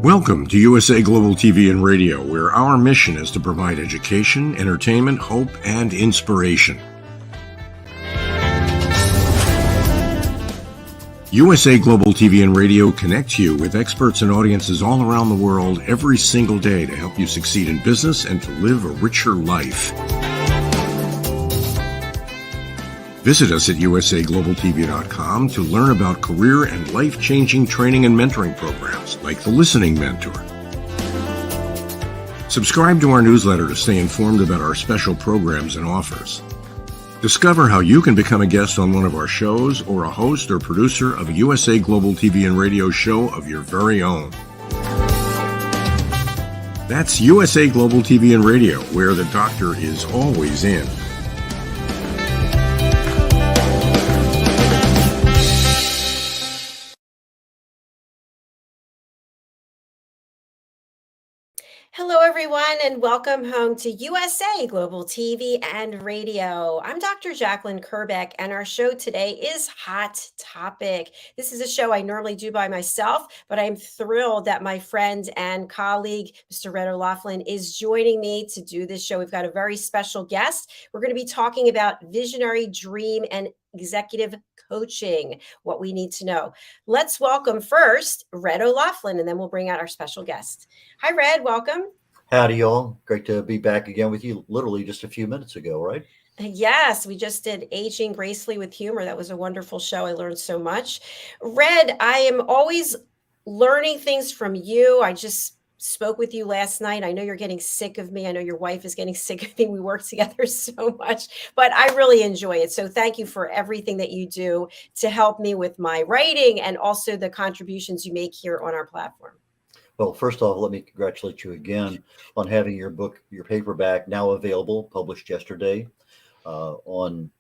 Welcome to USA Global TV and Radio, where our mission is to provide education, entertainment, hope, and inspiration. USA Global TV and Radio connects you with experts and audiences all around the world every single day to help you succeed in business and to live a richer life. Visit us at usaglobaltv.com to learn about career and life-changing training and mentoring programs like the Listening Mentor. Subscribe to our newsletter to stay informed about our special programs and offers. Discover how you can become a guest on one of our shows or a host or producer of a USA Global TV and Radio show of your very own. That's USA Global TV and Radio, where the doctor is always in. Hello, everyone, and welcome home to USA Global TV and Radio. I'm Dr. Jackalyn Kerbeck, and our show today is Hot Topic. This is a show I normally do by myself, but I'm thrilled that my friend and colleague, Mr. Red O'Loughlin, is joining me to do this show. We've got a very special guest. We're going to be talking about visionary dream and executive coaching, what we need to know. Let's welcome first Red O'Loughlin, and then we'll bring out our special guest. Hi, Red. Welcome. Howdy, y'all. Great to be back again with you literally just a few minutes ago, right? Yes, we just did Aging Gracefully with Humor. That was a wonderful show. I learned so much. Red, I am always learning things from you. I just spoke with you last night. I know you're getting sick of me. I know your wife is getting sick of me. We work together so much, but I really enjoy it. So thank you for everything that you do to help me with my writing and also the contributions you make here on our platform. Well, first off, let me congratulate you again on having your book, your paperback, now available, published yesterday on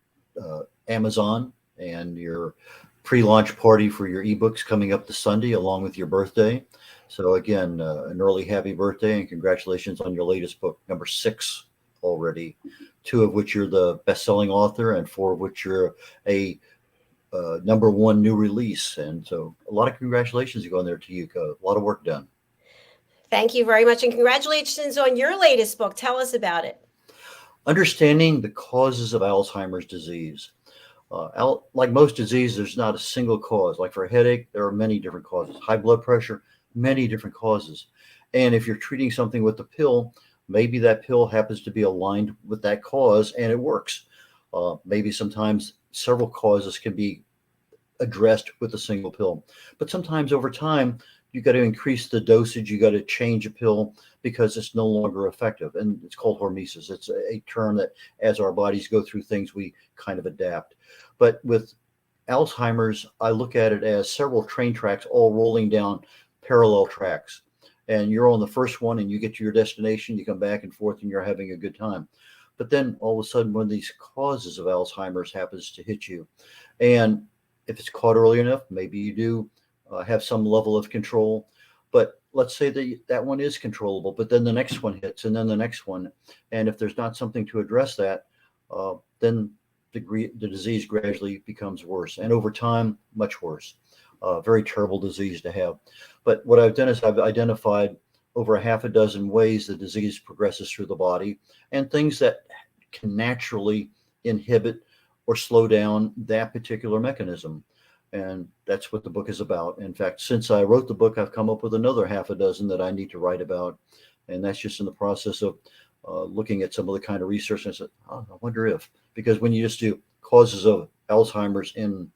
Amazon, and your pre-launch party for your ebooks coming up this Sunday along with your birthday. So again, an early happy birthday and congratulations on your latest book, number 6 already, 2 of which you're the best-selling author and 4 of which you're a number 1 new release. And so a lot of congratulations going there to you. A lot of work done. Thank you very much. And congratulations on your latest book. Tell us about it. Understanding the causes of Alzheimer's disease. Like most diseases, there's not a single cause. Like for a headache, there are many different causes. High blood pressure, many different causes. And if you're treating something with a pill, maybe that pill happens to be aligned with that cause and it works. Maybe sometimes several causes can be addressed with a single pill. But sometimes over time, you got to increase the dosage. You got to change a pill because it's no longer effective. And it's called hormesis. It's a term that as our bodies go through things, we kind of adapt. But with Alzheimer's, I look at it as several train tracks all rolling down parallel tracks. And you're on the first one and you get to your destination, you come back and forth and you're having a good time. But then all of a sudden, one of these causes of Alzheimer's happens to hit you. And if it's caught early enough, maybe you do have some level of control, but let's say that one is controllable, but then the next one hits and then the next one. And if there's not something to address that, then the disease gradually becomes worse. And over time, much worse. Very terrible disease to have. But what I've done is I've identified over 6 ways the disease progresses through the body and things that can naturally inhibit or slow down that particular mechanism. And that's what the book is about. In fact, since I wrote the book, I've come up with another 6 that I need to write about. And that's just in the process of looking at some of the kind of research. And I said, I wonder if, because when you just do causes of Alzheimer's in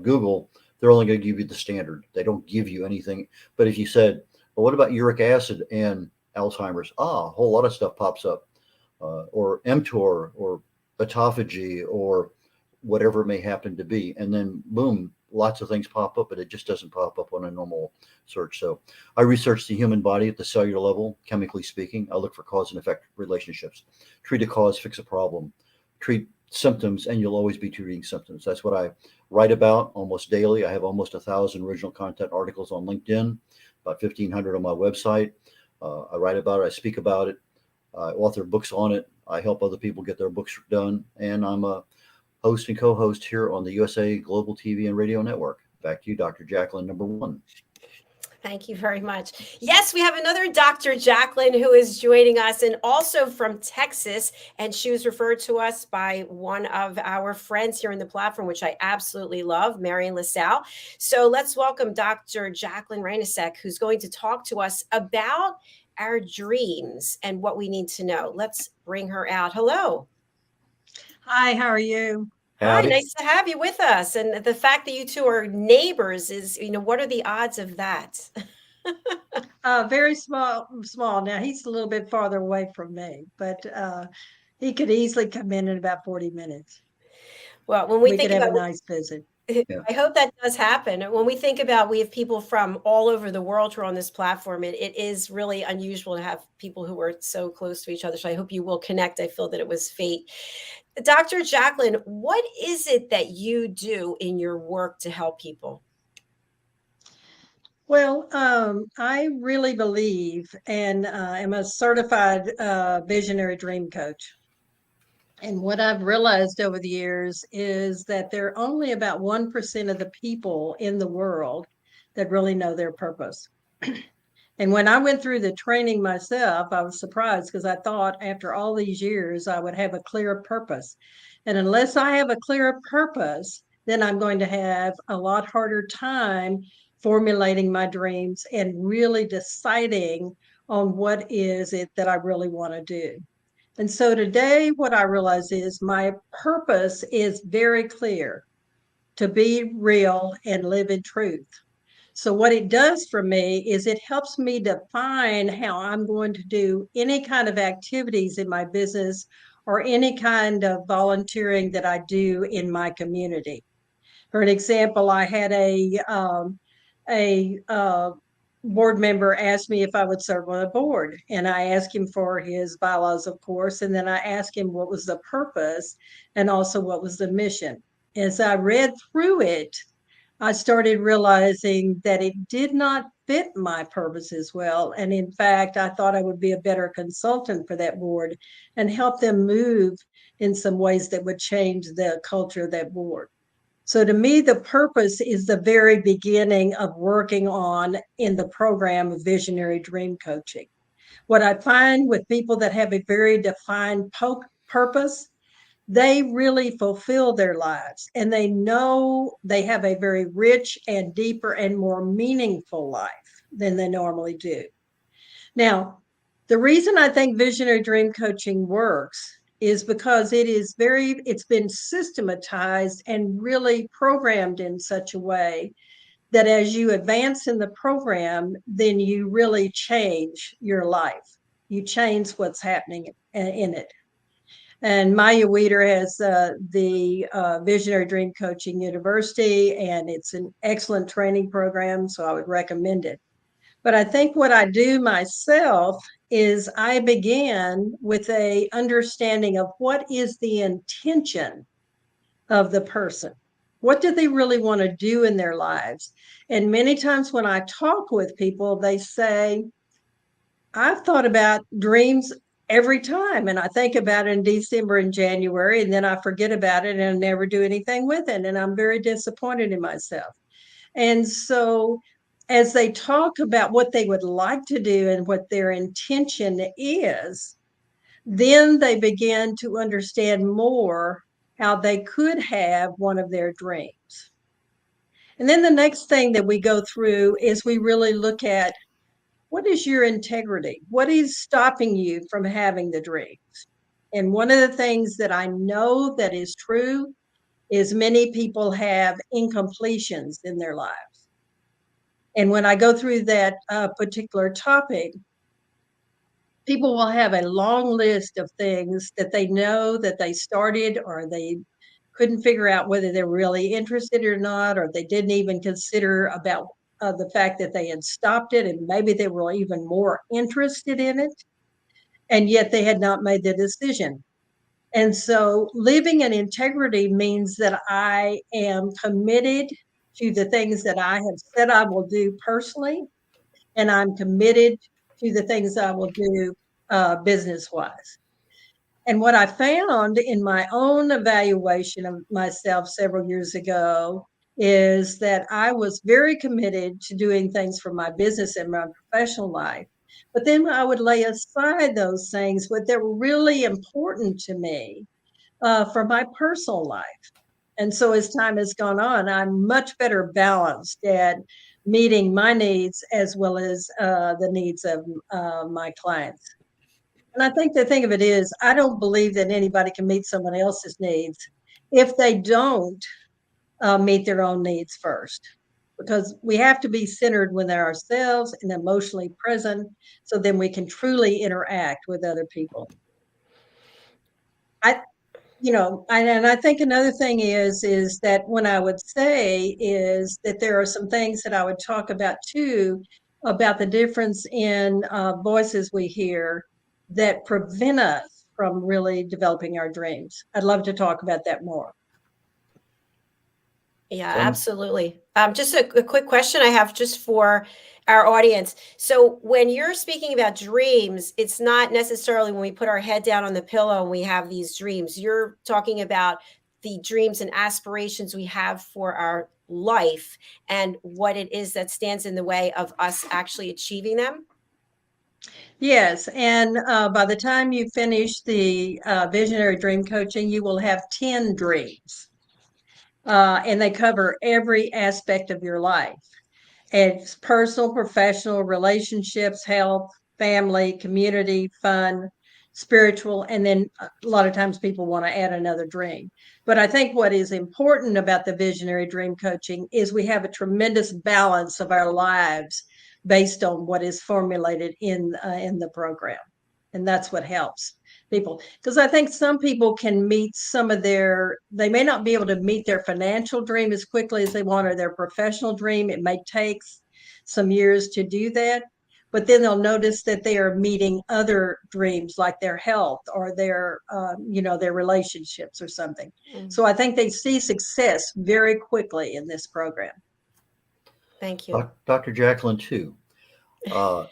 Google, they're only going to give you the standard. They don't give you anything. But if you said, well, what about uric acid and Alzheimer's? A whole lot of stuff pops up. Or mTOR or autophagy or whatever it may happen to be. And then boom, lots of things pop up, but it just doesn't pop up on a normal search. So I research the human body at the cellular level, chemically speaking. I look for cause and effect relationships. Treat a cause, fix a problem. Treat symptoms, and you'll always be treating symptoms. That's what I write about almost daily. I have almost 1,000 original content articles on LinkedIn, about 1,500 on my website. I write about it. I speak about it. I author books on it. I help other people get their books done. And I'm a host and co-host here on the USA Global TV and Radio Network. Back to you, Dr. Jackalyn, number 1. Thank you very much. Yes, we have another Dr. Jacalyn who is joining us and also from Texas. And she was referred to us by one of our friends here in the platform, which I absolutely love, Marion LaSalle. So let's welcome Dr. Jackalyn Rainosek, who's going to talk to us about our dreams and what we need to know. Let's bring her out. Hello. Hi, how are you? Howdy. Hi, nice to have you with us. And the fact that you two are neighbors is, what are the odds of that? Very small. Now he's a little bit farther away from me, but he could easily come in about 40 minutes. Well, when we We think could have about a nice visit. I hope that does happen. When we think about, we have people from all over the world who are on this platform. It is really unusual to have people who are so close to each other. So I hope you will connect. I feel that it was fate. Dr. Jacalyn, what is it that you do in your work to help people? Well, I really believe and am a certified visionary dream coach. And what I've realized over the years is that there are only about 1% of the people in the world that really know their purpose. And when I went through the training myself, I was surprised because I thought after all these years, I would have a clear purpose. And unless I have a clear purpose, then I'm going to have a lot harder time formulating my dreams and really deciding on what is it that I really want to do. And so today, what I realize is my purpose is very clear: to be real and live in truth. So, what it does for me is it helps me define how I'm going to do any kind of activities in my business or any kind of volunteering that I do in my community. For an example, I had a board member asked me if I would serve on a board, and I asked him for his bylaws, of course, and then I asked him what was the purpose and also what was the mission. As I read through it, I started realizing that it did not fit my purpose as well. And in fact, I thought I would be a better consultant for that board and help them move in some ways that would change the culture of that board. So to me, the purpose is the very beginning of working on in the program of visionary dream coaching. What I find with people that have a very defined purpose, they really fulfill their lives and they know they have a very rich and deeper and more meaningful life than they normally do. Now, the reason I think visionary dream coaching works is because it's been systematized and really programmed in such a way that as you advance in the program, then you really change your life. You change what's happening in it. And Maya Weeder has the Visionary Dream Coaching University, and it's an excellent training program, so I would recommend it. But I think what I do myself is I begin with a understanding of what is the intention of the person. What do they really want to do in their lives? And many times when I talk with people, they say, I've thought about dreams every time, and I think about it in December and January, and then I forget about it and I never do anything with it. And I'm very disappointed in myself. And so as they talk about what they would like to do and what their intention is, then they begin to understand more how they could have one of their dreams. And then the next thing that we go through is we really look at, what is your integrity? What is stopping you from having the dreams? And one of the things that I know that is true is many people have incompletions in their lives. And when I go through that particular topic, people will have a long list of things that they know that they started or they couldn't figure out whether they're really interested or not, or they didn't even consider about the fact that they had stopped it, and maybe they were even more interested in it, and yet they had not made the decision. And so living in integrity means that I am committed to the things that I have said I will do personally, and I'm committed to the things I will do business-wise. And what I found in my own evaluation of myself several years ago is that I was very committed to doing things for my business and my professional life. But then I would lay aside those things, but they were really important to me for my personal life. And so as time has gone on, I'm much better balanced at meeting my needs as well as the needs of my clients. And I think the thing of it is, I don't believe that anybody can meet someone else's needs if they don't meet their own needs first. Because we have to be centered within ourselves and emotionally present so then we can truly interact with other people. I, and I think another thing is that when I would say is that there are some things that I would talk about too, about the difference in voices we hear that prevent us from really developing our dreams. I'd love to talk about that more. Yeah, Some absolutely. Just a quick question I have just for our audience. So when you're speaking about dreams, it's not necessarily when we put our head down on the pillow and we have these dreams. You're talking about the dreams and aspirations we have for our life and what it is that stands in the way of us actually achieving them. Yes, and by the time you finish the visionary dream coaching, you will have 10 dreams, and they cover every aspect of your life. It's personal, professional, relationships, health, family, community, fun, spiritual, and then a lot of times people want to add another dream. But I think what is important about the visionary dream coaching is we have a tremendous balance of our lives based on what is formulated in the program, and that's what helps people, because I think some people can meet they may not be able to meet their financial dream as quickly as they want, or their professional dream. It may take some years to do that, but then they'll notice that they are meeting other dreams like their health or their relationships or something. Mm, So I think they see success very quickly in this program. thank you. Dr. Jacalyn too. Uh,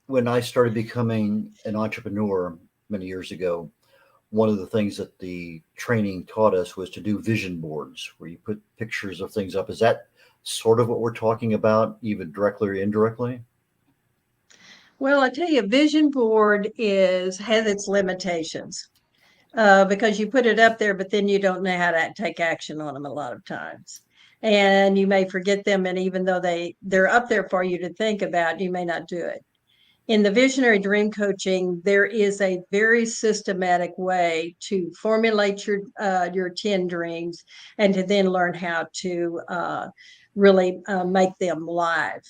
when I started becoming an entrepreneur many years ago, one of the things that the training taught us was to do vision boards where you put pictures of things up. Is that sort of what we're talking about, even directly or indirectly? Well, I tell you, vision board has its limitations because you put it up there, but then you don't know how to take action on them a lot of times. And you may forget them. And even though they're up there for you to think about, you may not do it. In the visionary dream coaching, there is a very systematic way to formulate your 10 dreams and to then learn how to really make them live.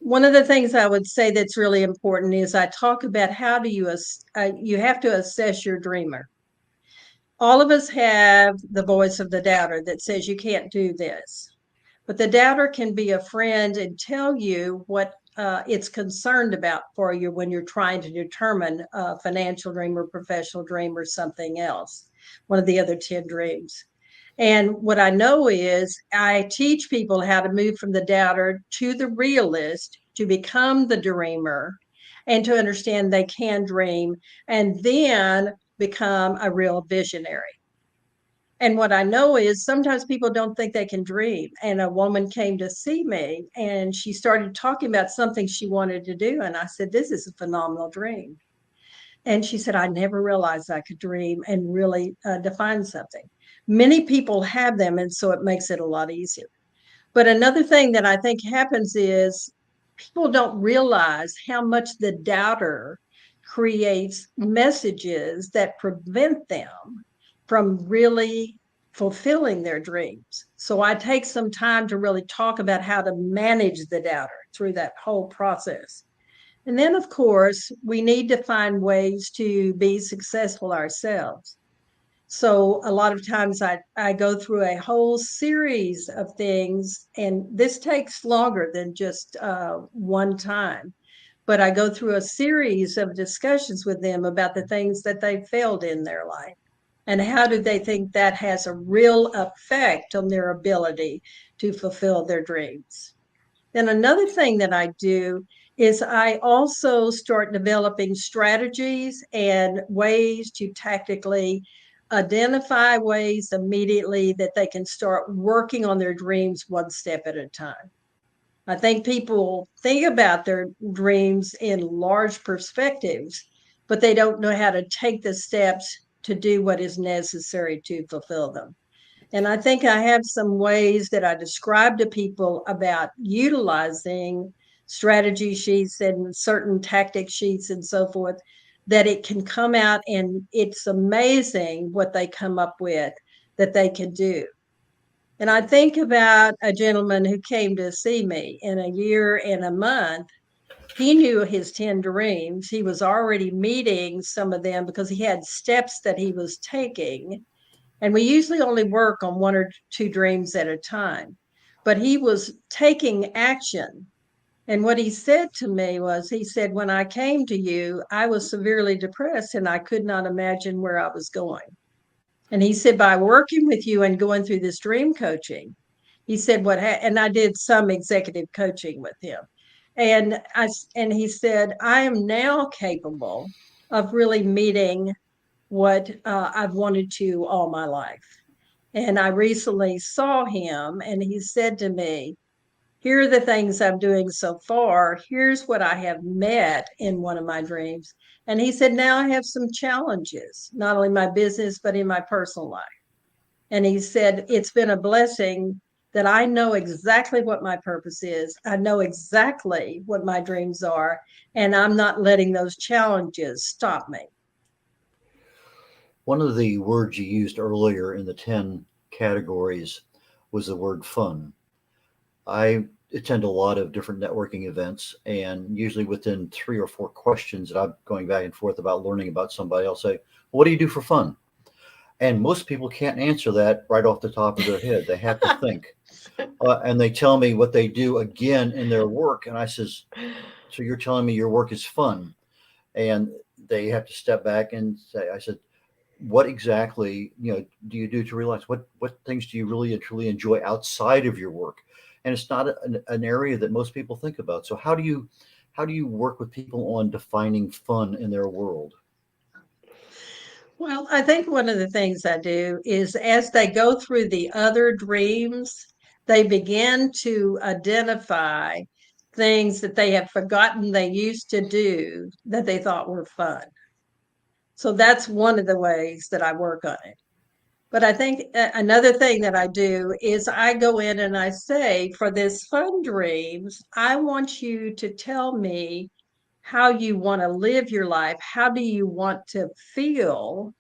One of the things I would say that's really important is I talk about how do you have to assess your dreamer. All of us have the voice of the doubter that says you can't do this, but the doubter can be a friend and tell you what it's concerned about for you when you're trying to determine a financial dream or professional dream or something else, one of the other 10 dreams. And what I know is I teach people how to move from the doubter to the realist, to become the dreamer, and to understand they can dream, and then become a real visionary. And what I know is sometimes people don't think they can dream. And a woman came to see me and she started talking about something she wanted to do. And I said, "This is a phenomenal dream." And she said, "I never realized I could dream and really define something." Many people have them, and so it makes it a lot easier. But another thing that I think happens is people don't realize how much the doubter creates messages that prevent them from really fulfilling their dreams. So I take some time to really talk about how to manage the doubter through that whole process. And then, of course, we need to find ways to be successful ourselves. So a lot of times I go through a whole series of things, and this takes longer than just one time. But I go through a series of discussions with them about the things that they failed in their life. And how do they think that has a real effect on their ability to fulfill their dreams? Then another thing that I do is I also start developing strategies and ways to tactically identify ways immediately that they can start working on their dreams one step at a time. I think people think about their dreams in large perspectives, but they don't know how to take the steps to do what is necessary to fulfill them. And I think I have some ways that I describe to people about utilizing strategy sheets and certain tactic sheets and so forth, that it can come out, and it's amazing what they come up with that they can do. And I think about a gentleman who came to see me in a year and a month. He knew his 10 dreams. He was already meeting some of them because he had steps that he was taking. And we usually only work on 1 or 2 dreams at a time. But he was taking action. And what he said to me was, he said, when I came to you, I was severely depressed and I could not imagine where I was going. And he said, by working with you and going through this dream coaching, he said, and I did some executive coaching with him. And he said, I am now capable of really meeting what I've wanted to all my life. And I recently saw him, and he said to me, here are the things I'm doing so far. Here's what I have met in one of my dreams. And he said, now I have some challenges, not only my business, but in my personal life. And he said, it's been a blessing that I know exactly what my purpose is. I know exactly what my dreams are, and I'm not letting those challenges stop me. One of the words you used earlier in the 10 categories was the word fun. I attend a lot of different networking events, and usually within 3 or 4 questions that I'm going back and forth about learning about somebody, I'll say, what do you do for fun? And most people can't answer that right off the top of their head. They have to think. And they tell me what they do again in their work. And I says, so you're telling me your work is fun? And they have to step back and say, I said, what exactly, do you do to realize what things do you really and truly enjoy outside of your work? And it's not an area that most people think about. So how do you work with people on defining fun in their world? Well, I think one of the things I do is, as they go through the other dreams, they begin to identify things that they have forgotten they used to do that they thought were fun. So that's one of the ways that I work on it. But I think another thing that I do is I go in and I say, for this fun dreams, I want you to tell me how you want to live your life. How do you want to feel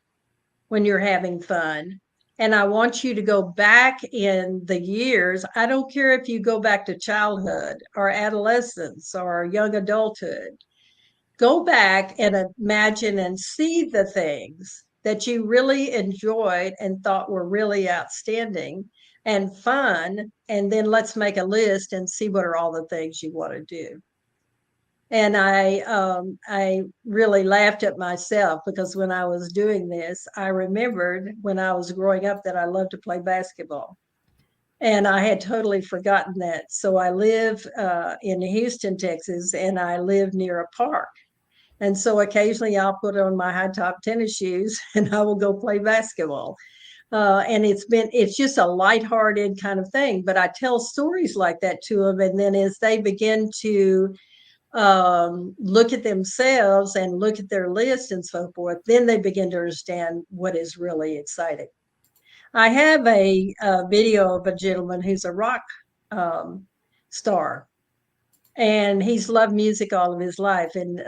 when you're having fun? And I want you to go back in the years. I don't care if you go back to childhood or adolescence or young adulthood. Go back and imagine and see the things that you really enjoyed and thought were really outstanding and fun. And then let's make a list and see what are all the things you want to do. And I really laughed at myself, because when I was doing this, I remembered when I was growing up that I loved to play basketball. And I had totally forgotten that. So I live in Houston, Texas, and I live near a park. And so occasionally I'll put on my high top tennis shoes and I will go play basketball. And it's just a lighthearted kind of thing. But I tell stories like that to them. And then as they begin to look at themselves and look at their list and so forth, then they begin to understand what is really exciting. I have a video of a gentleman who's a rock star, and he's loved music all of his life. And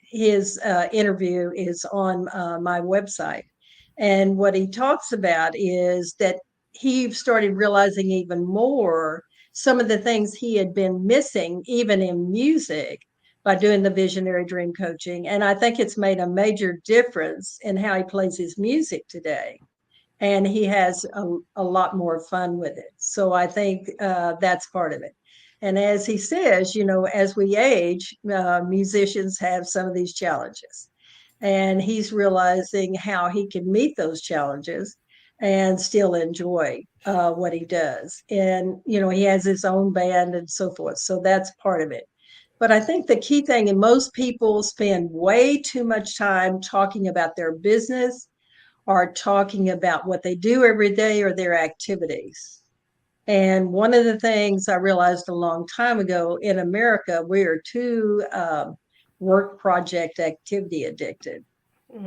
his interview is on my website. And what he talks about is that he started realizing even more some of the things he had been missing, even in music, by doing the visionary dream coaching. And I think it's made a major difference in how he plays his music today. And he has a lot more fun with it. So I think that's part of it. And as he says, as we age, musicians have some of these challenges. And he's realizing how he can meet those challenges and still enjoy what he does. And, he has his own band and so forth. So that's part of it. But I think the key thing, and most people spend way too much time talking about their business are talking about what they do every day or their activities. And one of the things I realized a long time ago, in America, we are too work project activity addicted.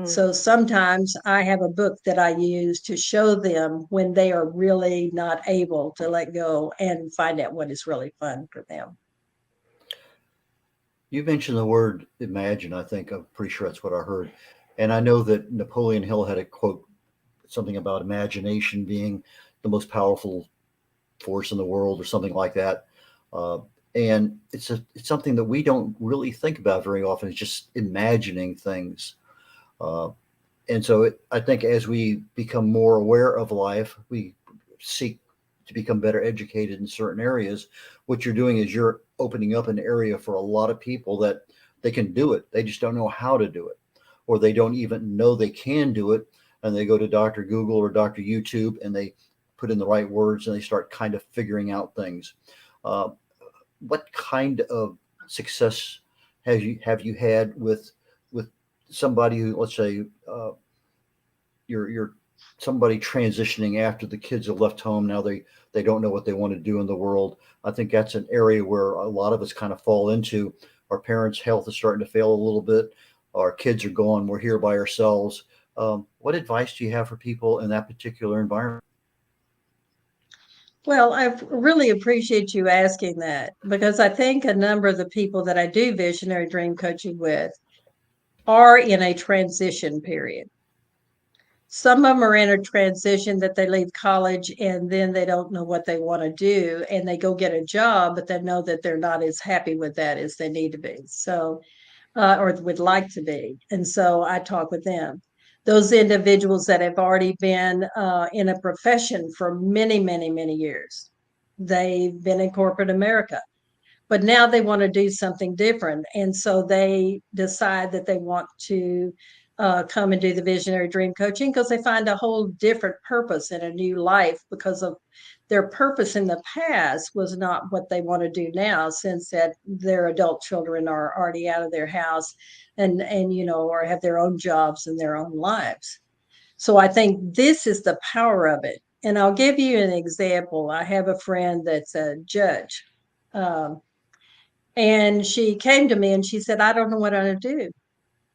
So sometimes I have a book that I use to show them when they are really not able to let go and find out what is really fun for them. You mentioned the word imagine. I think I'm pretty sure that's what I heard. And I know that Napoleon Hill had a quote, something about imagination being the most powerful force in the world or something like that. And it's something that we don't really think about very often. It's just imagining things. And so I think as we become more aware of life, we seek to become better educated in certain areas. What you're doing is you're opening up an area for a lot of people that they can do it. They just don't know how to do it, or they don't even know they can do it. And they go to Dr. Google or Dr. YouTube and they put in the right words and they start kind of figuring out things. What kind of success have you had with somebody who, let's say, you're somebody transitioning after the kids have left home? Now they don't know what they want to do in the world. I think that's an area where a lot of us kind of fall into. Our parents' health is starting to fail a little bit. Our kids are gone. We're here by ourselves. What advice do you have for people in that particular environment? Well, I really appreciate you asking that, because I think a number of the people that I do visionary dream coaching with are in a transition period. Some of them are in a transition that they leave college and then they don't know what they want to do, and they go get a job, but they know that they're not as happy with that as they need to be. So, or would like to be. And so I talk with them. Those individuals that have already been in a profession for many, many, many years. They've been in corporate America, but now they want to do something different. And so they decide that they want to come and do the visionary dream coaching because they find a whole different purpose in a new life, because of their purpose in the past was not what they want to do now, since that their adult children are already out of their house and or have their own jobs and their own lives. So I think this is the power of it. And I'll give you an example. I have a friend that's a judge. Um, and she came to me and she said, I don't know what I'm going to do.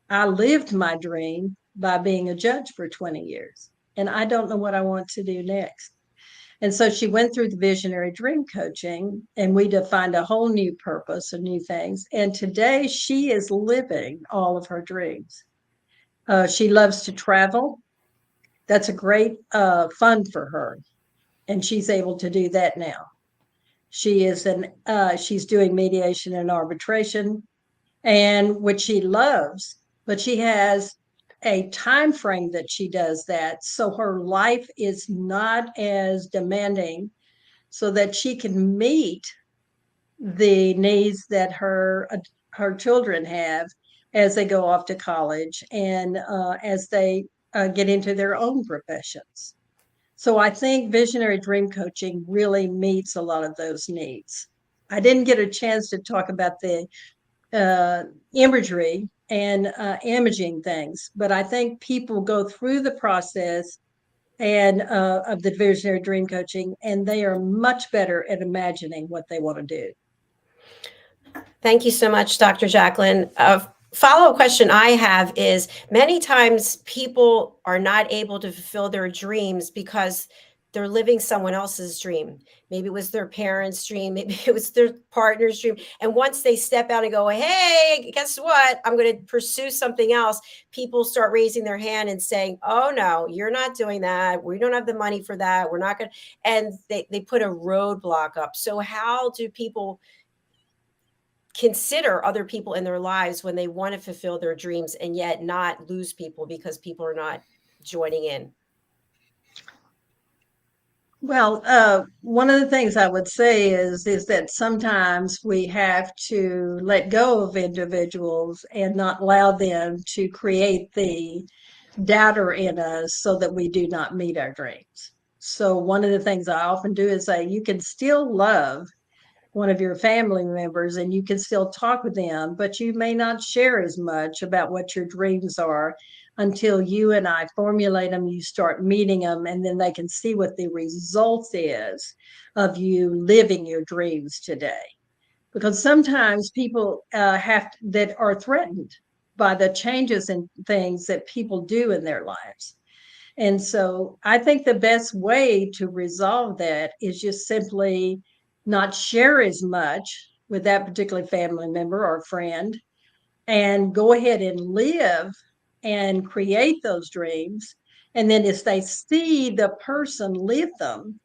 I lived my dream by being a judge for 20 years, and I don't know what I want to do next. And so she went through the visionary dream coaching, and we defined a whole new purpose and new things. And today she is living all of her dreams. She loves to travel. That's a great fun for her. And she's able to do that now. She's doing mediation and arbitration, and which she loves, but she has a time frame that she does that, so her life is not as demanding, so that she can meet the needs that her children have as they go off to college and as they get into their own professions. So I think visionary dream coaching really meets a lot of those needs. I didn't get a chance to talk about the imagery and imaging things, but I think people go through the process and of the visionary dream coaching, and they are much better at imagining what they want to do. Thank you so much, Dr. Jacalyn. A follow-up question I have is, many times people are not able to fulfill their dreams because they're living someone else's dream. Maybe it was their parents' dream, maybe it was their partner's dream. And once they step out and go, hey, guess what? I'm going to pursue something else. People start raising their hand and saying, oh, no, you're not doing that. We don't have the money for that. We're not going to. And they put a roadblock up. So how do people consider other people in their lives when they want to fulfill their dreams and yet not lose people because people are not joining in? Well, one of the things I would say is that sometimes we have to let go of individuals and not allow them to create the doubter in us so that we do not meet our dreams. So one of the things I often do is say, you can still love one of your family members and you can still talk with them, but you may not share as much about what your dreams are until you and I formulate them, you start meeting them, and then they can see what the result is of you living your dreams today. Because sometimes people that are threatened by the changes and things that people do in their lives. And so I think the best way to resolve that is just simply not share as much with that particular family member or friend, and go ahead and live and create those dreams. And then as they see the person live them,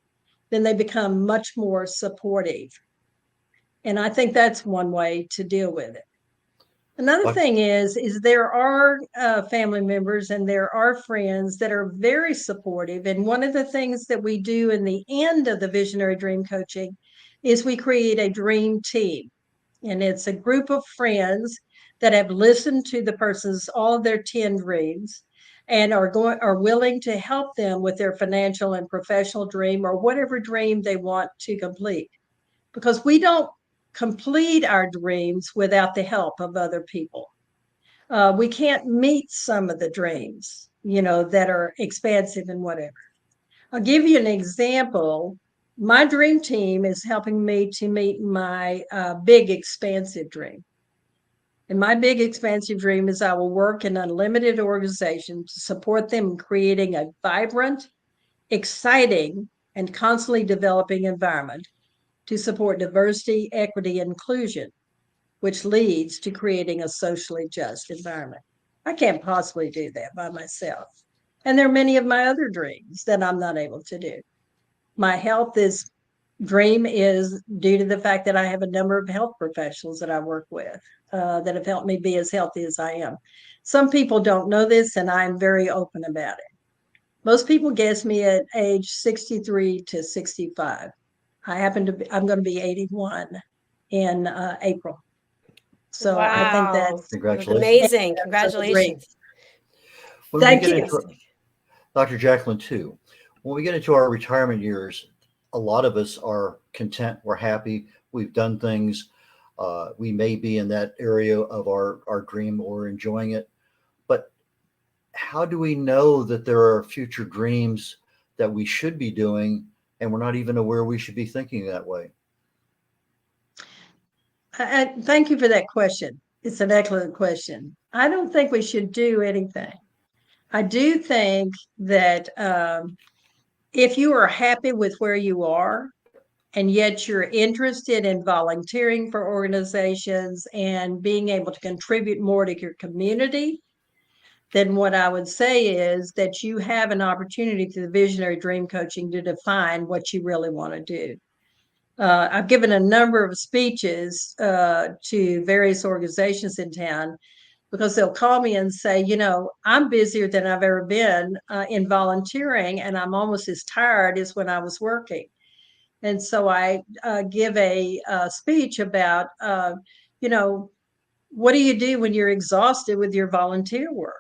then they become much more supportive. And I think that's one way to deal with it. Another thing is there are family members and there are friends that are very supportive. And one of the things that we do in the end of the Visionary Dream Coaching is we create a dream team. And it's a group of friends that have listened to the person's all of their 10 dreams and are willing to help them with their financial and professional dream or whatever dream they want to complete. Because we don't complete our dreams without the help of other people. We can't meet some of the dreams, that are expansive and whatever. I'll give you an example. My dream team is helping me to meet my big expansive dream. And my big expansive dream is I will work in unlimited organizations to support them in creating a vibrant, exciting, and constantly developing environment to support diversity, equity, and inclusion, which leads to creating a socially just environment. I can't possibly do that by myself. And there are many of my other dreams that I'm not able to do. My dream is due to the fact that I have a number of health professionals that I work with that have helped me be as healthy as I am. Some people don't know this, and I'm very open about it. Most people guess me at age 63 to 65. I'm going to be 81 in April. So wow. I think that's amazing. Congratulations. Thank you. Dr. Jacalyn, too, when we get into our retirement years, a lot of us are content. We're happy. We've done things. We may be in that area of our dream or enjoying it. But how do we know that there are future dreams that we should be doing and we're not even aware we should be thinking that way? Thank you for that question. It's an excellent question. I don't think we should do anything. I do think that if you are happy with where you are, and yet you're interested in volunteering for organizations and being able to contribute more to your community, then what I would say is that you have an opportunity through the Visionary Dream Coaching to define what you really want to do. I've given a number of speeches to various organizations in town because they'll call me and say, I'm busier than I've ever been in volunteering, and I'm almost as tired as when I was working. And so I give a speech about, what do you do when you're exhausted with your volunteer work?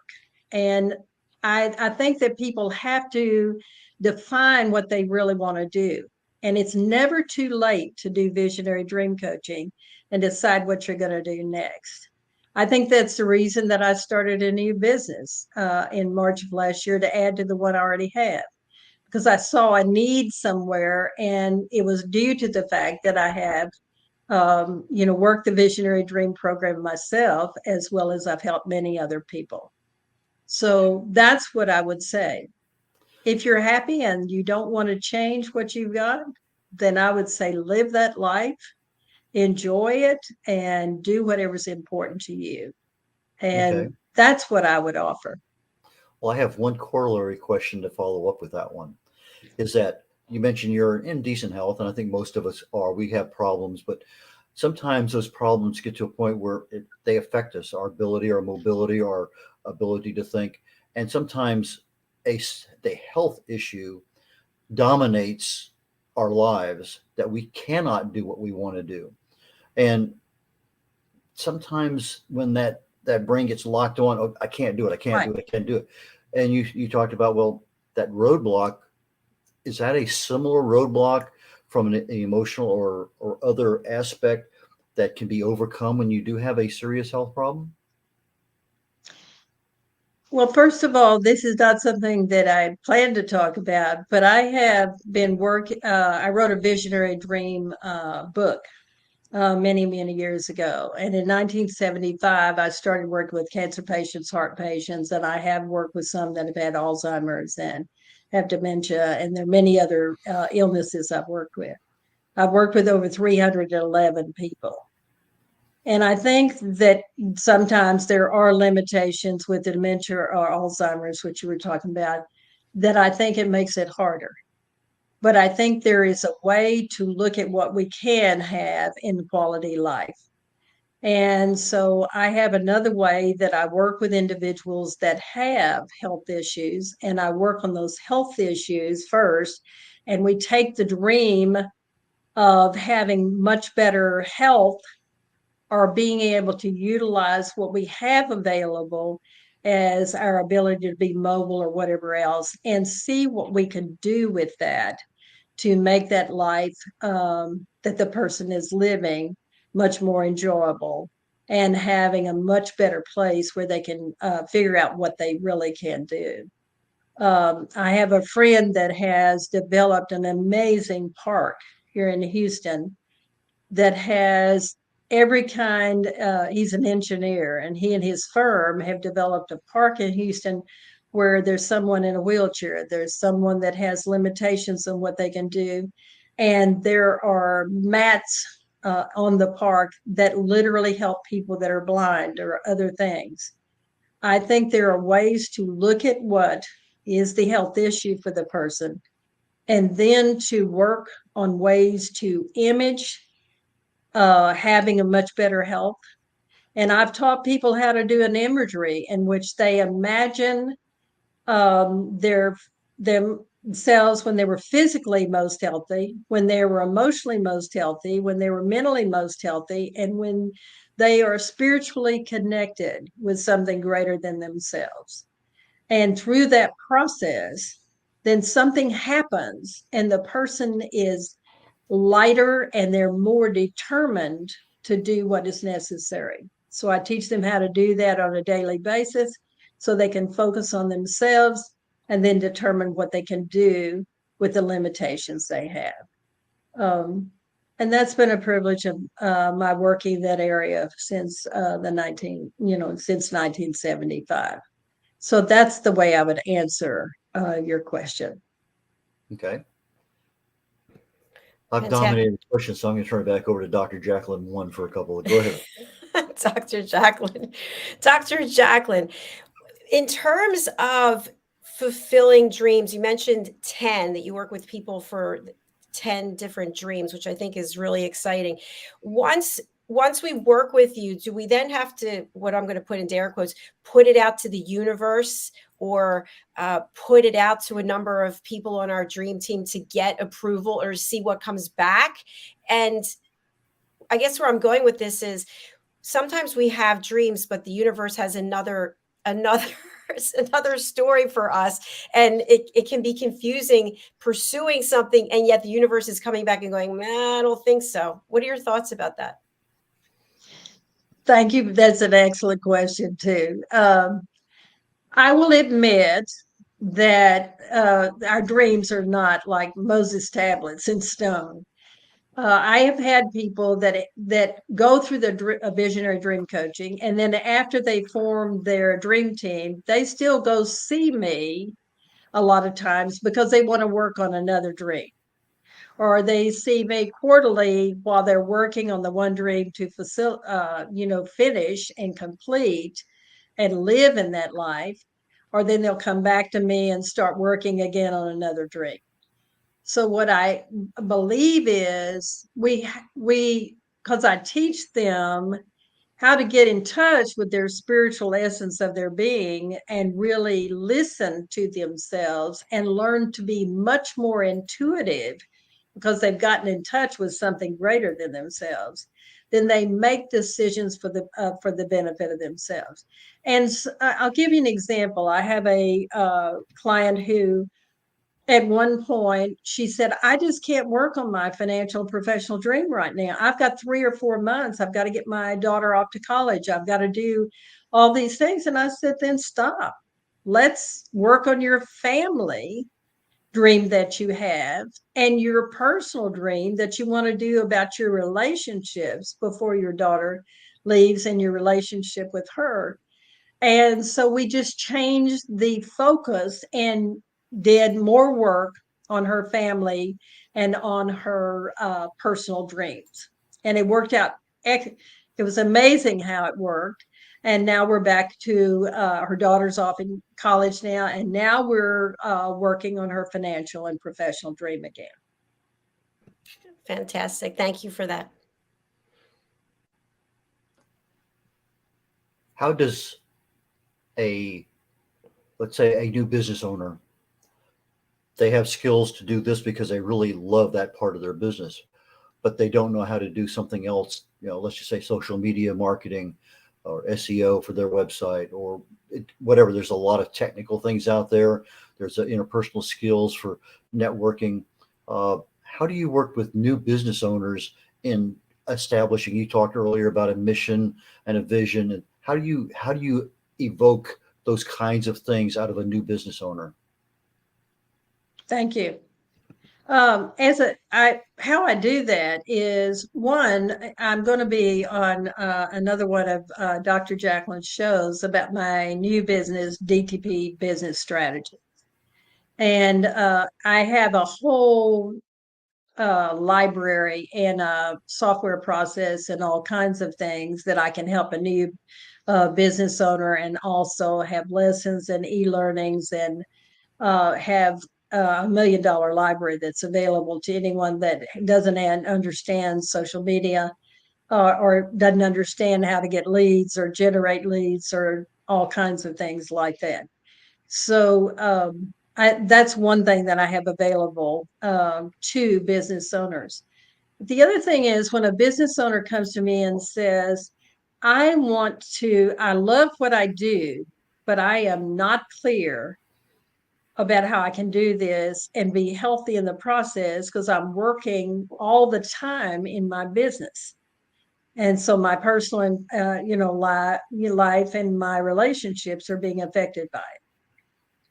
And I think that people have to define what they really want to do. And it's never too late to do visionary dream coaching and decide what you're going to do next. I think that's the reason that I started a new business in March of last year to add to the one I already have, because I saw a need somewhere, and it was due to the fact that I have, worked the Visionary Dream Program myself, as well as I've helped many other people. So that's what I would say. If you're happy and you don't want to change what you've got, then I would say live that life, enjoy it, and do whatever's important to you. And that's what I would offer. Well, I have one corollary question to follow up with that one. Is that you mentioned you're in decent health, and I think most of us are. We have problems, but sometimes those problems get to a point where they affect us, our ability, our mobility, our ability to think. And sometimes the health issue dominates our lives that we cannot do what we want to do. And sometimes when that brain gets locked on, oh, I can't do it, I can't do it, I can't do it. And you talked about, well, that roadblock, is that a similar roadblock from an emotional or other aspect that can be overcome when you do have a serious health problem? Well, first of all, this is not something that I plan to talk about, but I have been working. I wrote a visionary dream book many, many years ago. And in 1975, I started working with cancer patients, heart patients, and I have worked with some that have had Alzheimer's and have dementia, and there are many other illnesses I've worked with. I've worked with over 311 people. And I think that sometimes there are limitations with dementia or Alzheimer's, which you were talking about, that I think it makes it harder. But I think there is a way to look at what we can have in quality life. And so I have another way that I work with individuals that have health issues, and I work on those health issues first. And we take the dream of having much better health or being able to utilize what we have available as our ability to be mobile or whatever else, and see what we can do with that to make that life that the person is living much more enjoyable and having a much better place where they can figure out what they really can do. I have a friend that has developed an amazing park here in Houston that has every kind. He's an engineer, and he and his firm have developed a park in Houston where there's someone in a wheelchair, there's someone that has limitations on what they can do, and there are mats on the park that literally help people that are blind or other things. I think there are ways to look at what is the health issue for the person, and then to work on ways to image having a much better health. And I've taught people how to do an imagery in which they imagine their themselves when they were physically most healthy, when they were emotionally most healthy, when they were mentally most healthy, and when they are spiritually connected with something greater than themselves. And through that process, then something happens and the person is lighter and they're more determined to do what is necessary. So I teach them how to do that on a daily basis so they can focus on themselves and then determine what they can do with the limitations they have. And that's been a privilege of my working that area since since 1975. So that's the way I would answer your question. Okay. I've Fantastic. dominated the question, so I'm going to turn it back over to Dr. Jacalyn one for a couple of. Go ahead. Dr. Jacalyn. Dr. Jacalyn, in terms of fulfilling dreams, you mentioned 10 that you work with people for 10 different dreams, which I think is really exciting. Once we work with you, do we then have to, what I'm going to put in air quotes, put it out to the universe or put it out to a number of people on our dream team to get approval or see what comes back? And I guess where I'm going with this is sometimes we have dreams, but the universe has another story for us, and it can be confusing pursuing something, and yet the universe is coming back and going, I don't think so. What are your thoughts about that? Thank you. That's an excellent question too. I will admit that our dreams are not like Moses tablets in stone. I have had people that go through the visionary dream coaching, and then after they form their dream team, they still go see me a lot of times because they want to work on another dream, or they see me quarterly while they're working on the one dream to finish and complete and live in that life, or then they'll come back to me and start working again on another dream. So what I believe is because I teach them how to get in touch with their spiritual essence of their being and really listen to themselves and learn to be much more intuitive because they've gotten in touch with something greater than themselves. Then they make decisions for the benefit of themselves. And I'll give you an example. I have a client who, at one point, she said, I just can't work on my financial and professional dream right now. I've got 3 or 4 months. I've got to get my daughter off to college. I've got to do all these things. And I said, then stop. let's work on your family dream that you have and your personal dream that you want to do about your relationships before your daughter leaves and your relationship with her. And so we just changed the focus and did more work on her family and on her personal dreams. And it worked out. It was amazing how it worked. And now we're back to her daughter's off in college now. And now we're working on her financial and professional dream again. Fantastic. Thank you for that. How does let's say a new business owner, they have skills to do this because they really love that part of their business, but they don't know how to do something else, let's just say social media marketing or SEO for their website or whatever. There's a lot of technical things out there. There's interpersonal skills for networking. How do you work with new business owners in establishing, you talked earlier about a mission and a vision, and how do you evoke those kinds of things out of a new business owner? Thank you. How I do that is, one, I'm going to be on another one of Dr. Jacalyn's shows about my new business, DTP business strategy. And I have a whole library and a software process and all kinds of things that I can help a new business owner, and also have lessons and e-learnings, and have $1 million library that's available to anyone that doesn't understand social media or doesn't understand how to get leads or generate leads or all kinds of things like that. So that's one thing that I have available to business owners. The other thing is, when a business owner comes to me and says, I love what I do, but I am not clear about how I can do this and be healthy in the process because I'm working all the time in my business. And so my personal and life and my relationships are being affected by it.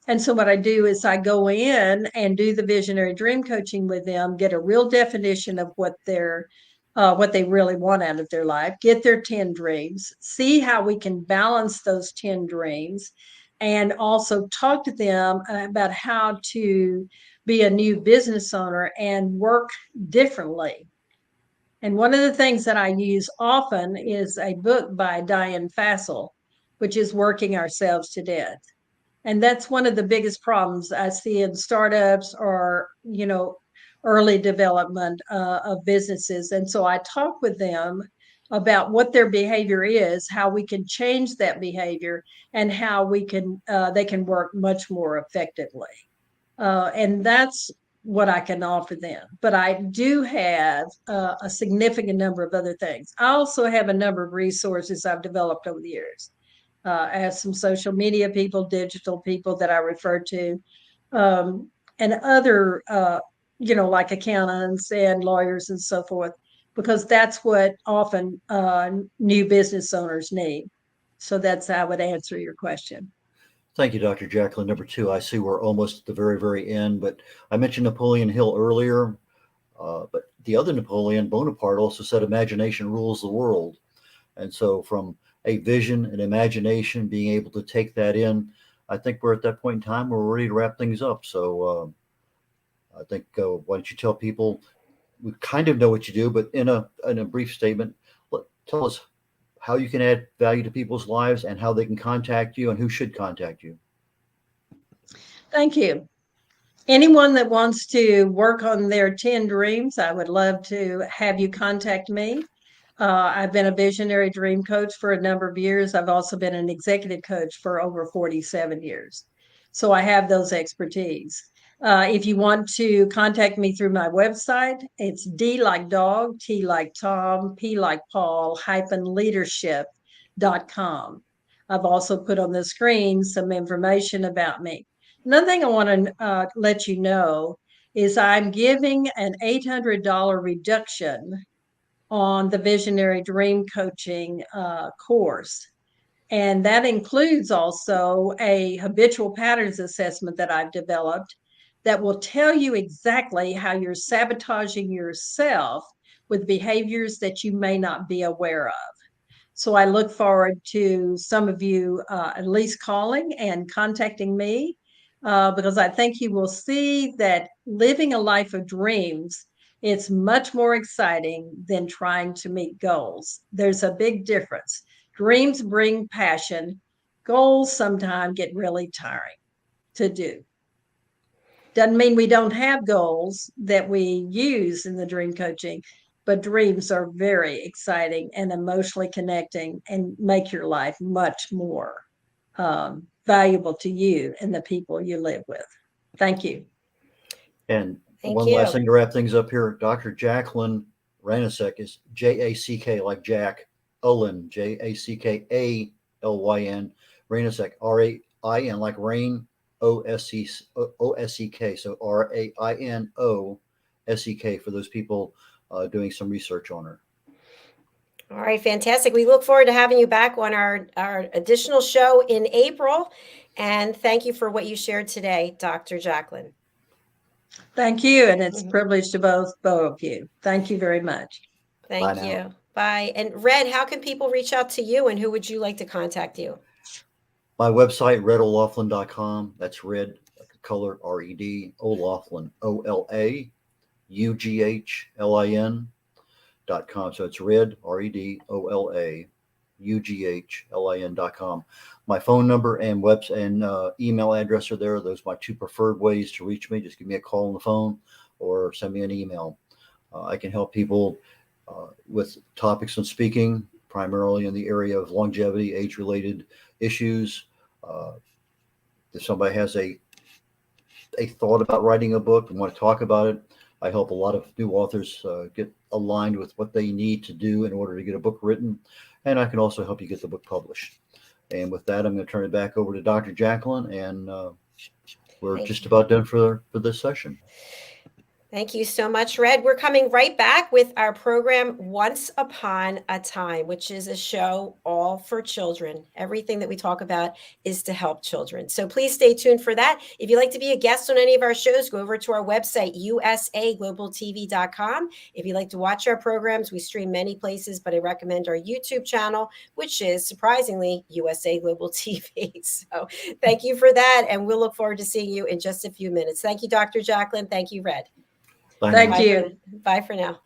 And so what I do is I go in and do the visionary dream coaching with them, get a real definition of what they really want out of their life, get their 10 dreams, see how we can balance those 10 dreams, and also talk to them about how to be a new business owner and work differently. And one of the things that I use often is a book by Diane Fassel, which is Working Ourselves to Death. And that's one of the biggest problems I see in startups or, early development of businesses. And so I talk with them about what their behavior is, how we can change that behavior, and how they can work much more effectively. And that's what I can offer them. But I do have a significant number of other things. I also have a number of resources I've developed over the years. I have some social media people, digital people that I refer to, and other, like accountants and lawyers and so forth, because that's what often new business owners need. So that's how I would answer your question. Thank you, Dr. Jacalyn. Number two, I see we're almost at the very, very end, but I mentioned Napoleon Hill earlier, but the other Napoleon, Bonaparte, also said imagination rules the world. And so from a vision and imagination, being able to take that in, I think we're at that point in time where we're ready to wrap things up. So I think, why don't you tell people, we kind of know what you do, but in a brief statement, tell us how you can add value to people's lives and how they can contact you and who should contact you. Thank you. Anyone that wants to work on their 10 dreams, I would love to have you contact me. I've been a visionary dream coach for a number of years. I've also been an executive coach for over 47 years. So I have those expertise. If you want to contact me through my website, it's D like dog, T like Tom, P like Paul, -leadership.com. I've also put on the screen some information about me. Another thing I want to let you know is I'm giving an $800 reduction on the Visionary Dream Coaching course. And that includes also a habitual patterns assessment that I've developed that will tell you exactly how you're sabotaging yourself with behaviors that you may not be aware of. So I look forward to some of you at least calling and contacting me because I think you will see that living a life of dreams, it's much more exciting than trying to meet goals. There's a big difference. Dreams bring passion. Goals sometimes get really tiring to do. Doesn't mean we don't have goals that we use in the dream coaching, but dreams are very exciting and emotionally connecting and make your life much more valuable to you and the people you live with. Thank you. And Thank one you. last thing to wrap things up here, Dr. Jackalyn Rainosek is JACK like Jack Olin, JACKALYN, Rainosek, RAIN like rain, OSEK. So RAINOSEK for those people doing some research on her. All right, fantastic. We look forward to having you back on our additional show in April. And thank you for what you shared today, Dr. Jackalyn. Thank you. And it's a privilege to both of you. Thank you very much. Thank you. Bye. And Red, how can people reach out to you and who would you like to contact you? My website, redolaughlin.com. That's red, like a color, RED, O'Laughlin, OLAUGHLIN.com. So it's red, REDOLAUGHLIN.com. My phone number and email address are there. Those are my two preferred ways to reach me. Just give me a call on the phone or send me an email. I can help people with topics on speaking, primarily in the area of longevity, age-related issues. If somebody has a thought about writing a book and want to talk about it, I help a lot of new authors get aligned with what they need to do in order to get a book written. And I can also help you get the book published. And with that, I'm going to turn it back over to Dr. Jackalyn, and we're just about done for this session. Thank you so much, Red. We're coming right back with our program Once Upon a Time, which is a show all for children. Everything that we talk about is to help children. So please stay tuned for that. If you'd like to be a guest on any of our shows, go over to our website, usaglobaltv.com. If you'd like to watch our programs, we stream many places, but I recommend our YouTube channel, which is surprisingly USA Global TV. So thank you for that. And we'll look forward to seeing you in just a few minutes. Thank you, Dr. Jackalyn. Thank you, Red. Thank you. Bye for now.